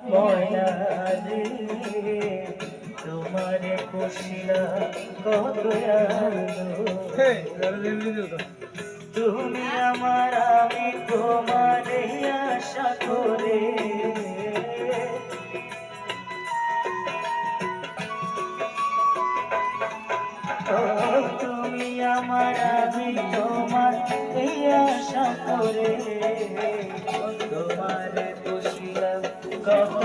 ময়না রে তোমার খুশিলা কত তুমি আমার আমি তোমার আশা করে তুমি আমার আমি তোমার আশা করে তোমার খুশিলা কত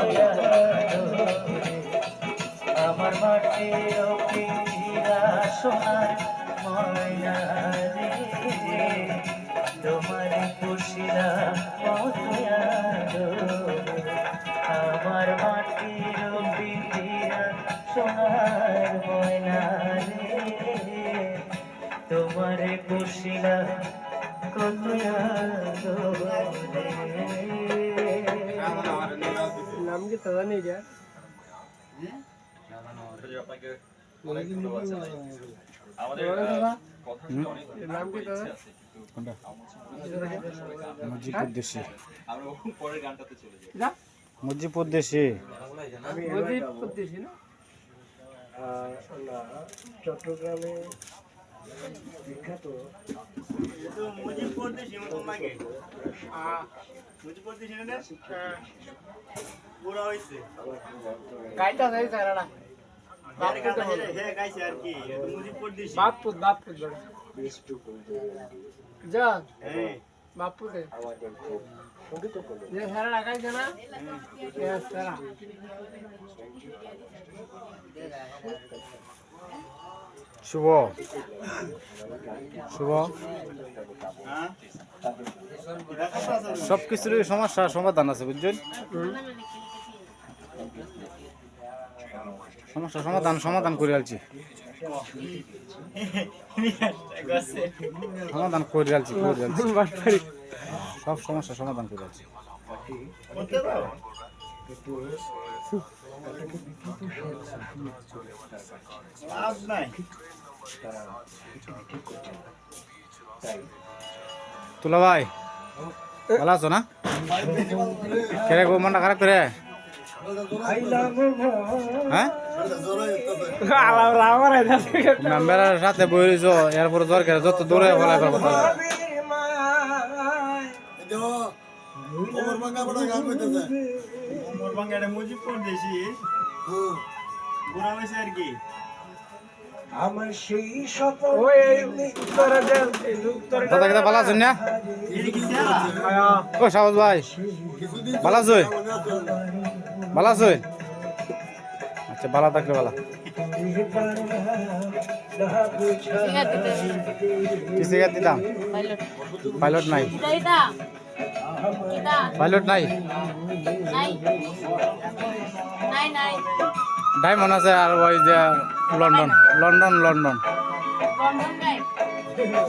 আমার মাটির পিঞ্জিরা সোনার ময়না রে তোমার খুশিরা আমার মাটির পিঞ্জিরা সোনার ময়না রে তোমার খুশিরা কত নাম কি তো জানি যা মুজিবপুর দেশে চট্টগ্রামে বিখ্যাত মুজিবপুর দেশে মুজিবপুর দেশে পুরা হয়েছে গাইটা যাই সারাটা বাপুর যা বাপুর যে সারা লাগাইছে না সারা শুভ শুভ সব কিছুর সমস্যা সমাধান আছে বুঝছেন সমস্যা সমাধান করে আলছি সমাধান করে আলছি সব সমস্যা সমাধান করে আলছি তুলা ভাই ভালো আছো না কেরে গো মনটা খারাপ করে হ্যাঁ মেম্বারের সাথে বইছো এরপর দরকার যত দূরে বলা কথা আমার সেই সকল দাদা কেটা ভালো আছেন না ও সাহস ভাই ভালো আছো ভালো আছো আচ্ছা ভালো থাকলে ভালো কিসে গাতি দাম পাইলট নাই পাইলট নাই ডায়মন্ড আছে আর ওই যে লন্ডন লন্ডন লন্ডন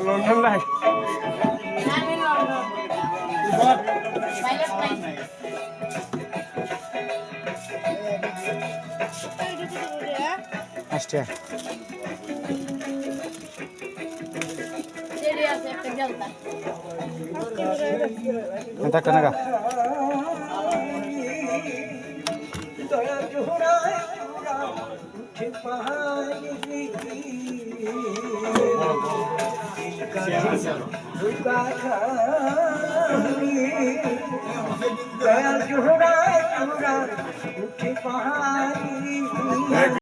লন্ডন নাই আচ্ছা এটা কেনাগা উঠে পাহাড়